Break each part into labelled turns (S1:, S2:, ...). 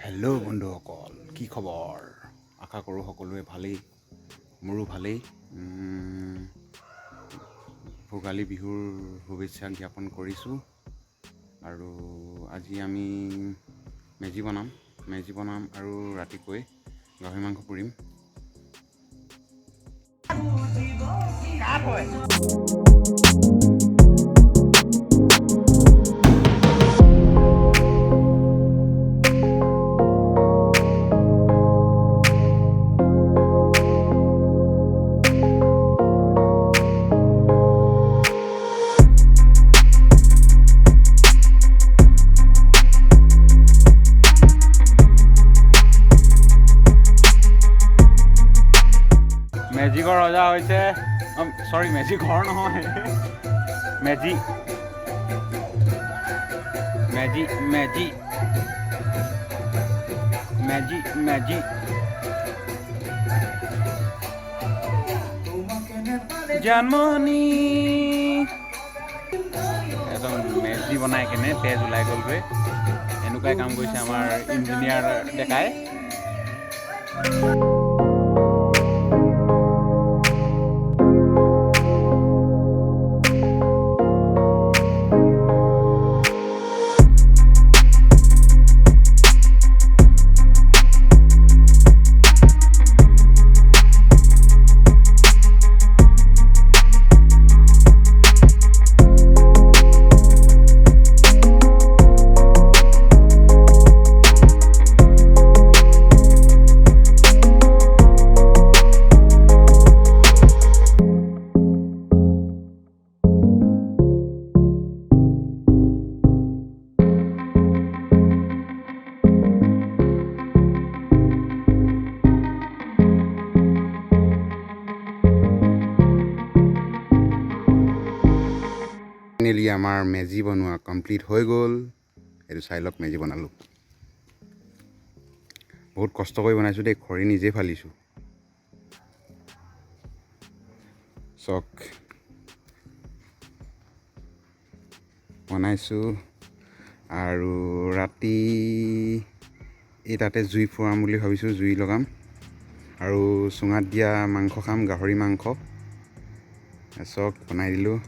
S1: Hello' বন্ধুসকল, কি খবৰ? আশা কৰোঁ সকলোৱে ভালেই, মোৰো ভালেই। ভোগালী বিহুৰ শুভেচ্ছা জ্ঞাপন কৰিছোঁ। আৰু আজি আমি মেজি বনাম আৰু ৰাতিকৈ গাহৰি মাংস পুৰিম। মেজিকৰ ৰজা হৈছে মেজি ঘৰ নহয়, মেজি মেজি মেজি মেজি মেজি জানমণি একদম মেজি বনাই কেনে তেজ ওলাই গ'লগৈ। এনেকুৱাই কাম কৰিছে আমাৰ ইঞ্জিনিয়াৰ ডেকাই। ফাইনেলি আমাৰ মেজি বনোৱা কমপ্লিট হৈ গ'ল। এইটো চাই লওক, মেজি বনালোঁ। বহুত কষ্ট কৰি বনাইছোঁ দেই, খৰি নিজে ফালিছোঁ। চক বনাইছোঁ আৰু ৰাতি এই তাতে জুই ফুৰাম বুলি ভাবিছোঁ, জুই লগাম আৰু চুঙাত দিয়া মাংস খাম, গাহৰি মাংস। চক বনাই দিলোঁ।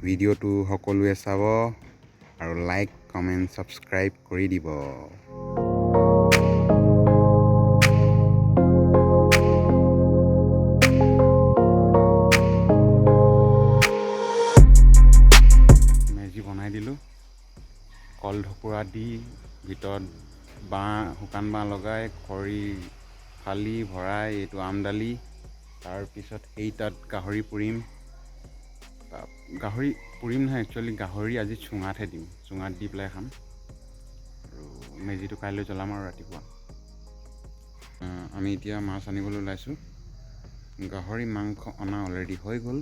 S1: ভিডিঅ'টো সকলোৱে চাব আৰু লাইক, কমেণ্ট, ছাবস্ক্ৰাইব কৰি দিব। মেজি বনাই দিলোঁ, কল ঢকুৰা দি ভিতৰত শুকান বাঁহ লগাই খৰি ফালি ভৰাই এইটো আমদালি। তাৰপিছত সেই তাত গাহৰি পুৰিম। গাহৰি পুৰিম নহয়, একচুৱেলি গাহৰি আজি চুঙাতহে দিম, চুঙাত দি পেলাই খাম। আৰু মেজিটো কাইলৈ জ্বলাম আৰু ৰাতিপুৱা। আমি এতিয়া মাছ আনিবলৈ ওলাইছোঁ। গাহৰি মাংস অনা অলৰেডি হৈ গ'ল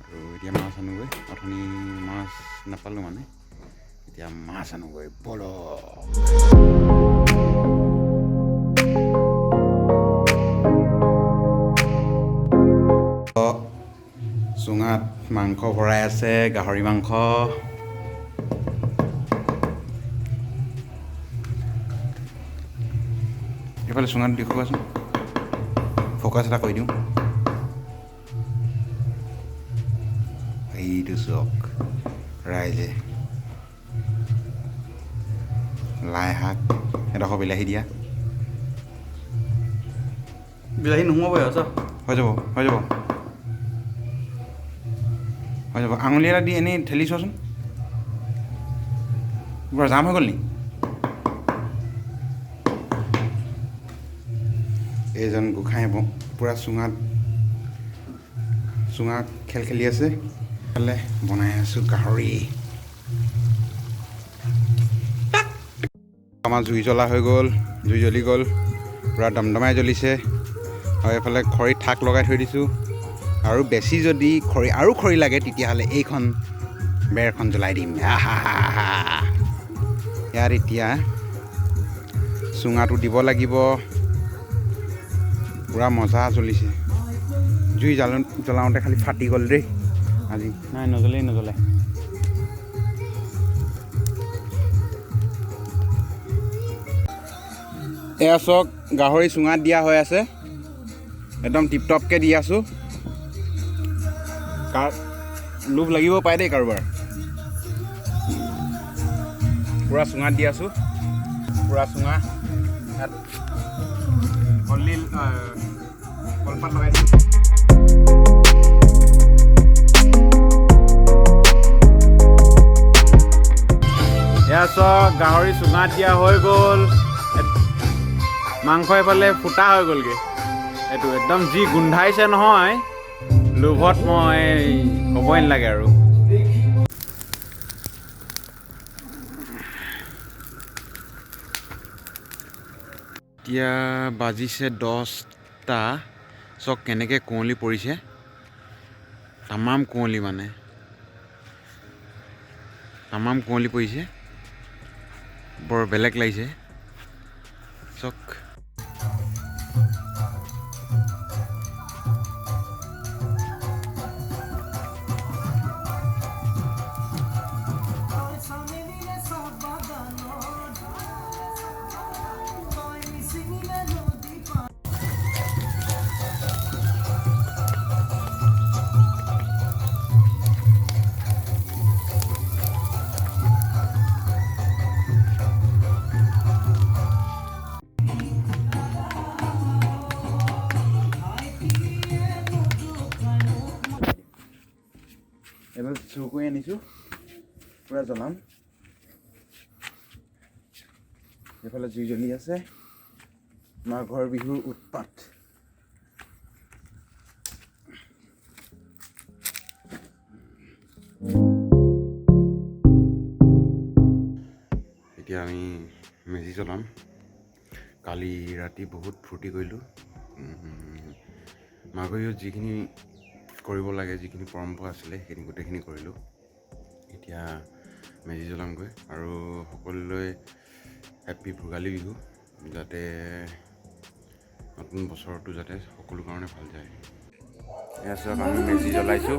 S1: আৰু এতিয়া মাছ আনোগৈ। অথনি মাছ নাপালোঁ মানে, এতিয়া মাছ আনোগৈ ব'লক। চুঙাত মাংস ভৰাই আছে, গাহৰি মাংস। এইফালে চুঙাত দেখুৱাচোন, ফ'কাছ এটা কৰি দিওঁ। এইটো চক ৰাইজে লাই শাক, এডোখৰ বিলাহী দিয়া।
S2: বিলাহী নোসোমাবই আৰু
S1: হৈ যাব আঙুলি এটা দি এনেই ঠেলি চোৱাচোন। পুৰা জাম হৈ গ'ল নি? এইজন গোঁসাই পুৰা চুঙা খেলি আছে। ইফালে বনাই আছোঁ গাহৰি। আমাৰ জুই জ্বলা হৈ গ'ল, জুই জ্বলি গ'ল, পূৰা দমদমাই জ্বলিছে। আৰু এইফালে খৰিত থাক লগাই থৈ দিছোঁ। আৰু বেছি যদি খৰি লাগে তেতিয়াহ'লে এইখন বেৰখন জ্বলাই দিম। ইয়াত এতিয়া চুঙাটো দিব লাগিব। পূৰা মজা জ্বলিছে। জুই জ্বলাওঁতে খালি ফাটি গ'ল দেই আজি। নাই, নজ্বলে। এয়া চাওক গাহৰি চুঙাত দিয়া হৈ আছে একদম টিপটপকৈ দি আছোঁ লোভ লাগিব পাৰে দেই কাৰোবাৰ পূৰা চুঙাত দি আছোঁ পূৰা চুঙা ইয়াত কলপাত লগাই দিছোঁ এয়া চাওক গাহৰি চুঙাত দিয়া হৈ গ'ল মাংস এফালে ফুটা হৈ গ'লগৈ এইটো একদম যি গোন্ধাইছে নহয় লোভত মই ক'বই নালাগে আৰু এতিয়া বাজিছে 10টা চক কেনেকৈ কুঁৱলী পৰিছে তামাম কুঁৱলী মানে তামাম কুঁৱলী পৰিছে বৰ বেলেগ লাগিছে চক এবাৰ চুৰ কৰি আনিছোঁ পূৰা জ্বলাম এইফালে জুই জ্বলি আছে মাঘৰ বিহুৰ উৎপাত এতিয়া আমি মেজি জ্বলাম কালি ৰাতি বহুত ফূৰ্তি কৰিলোঁ মাঘ বিহুত যিখিনি কৰিব লাগে যিখিনি পৰম্পৰা আছিলে সেইখিনি গোটেইখিনি কৰিলোঁ এতিয়া মেজি জ্বলামগৈ আৰু সকলোলৈ হেপ্পী ভোগালী বিহু যাতে নতুন বছৰটো যাতে সকলো কাৰণে ভাল যায় এয়া চাওক আমি মেজি জ্বলাইছোঁ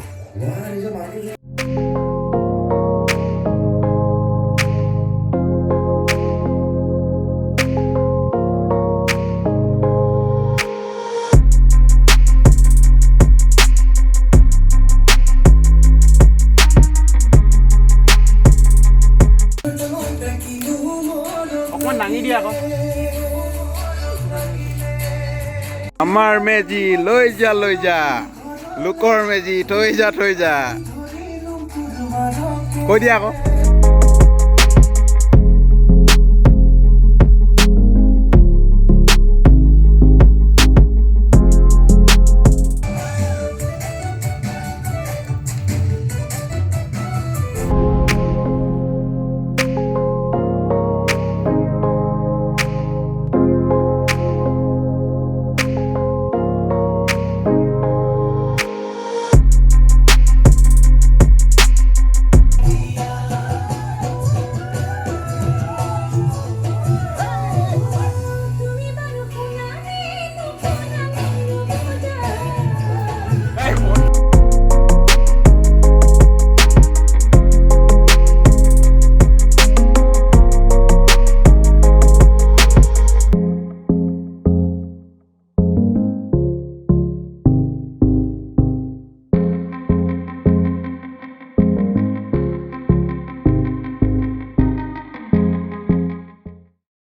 S1: অকণমান দাঙি দিয়া আকৌ আমাৰ মেজি লৈ যা লোকৰ মেজি থৈ যা কৈ দিয়া আকৌ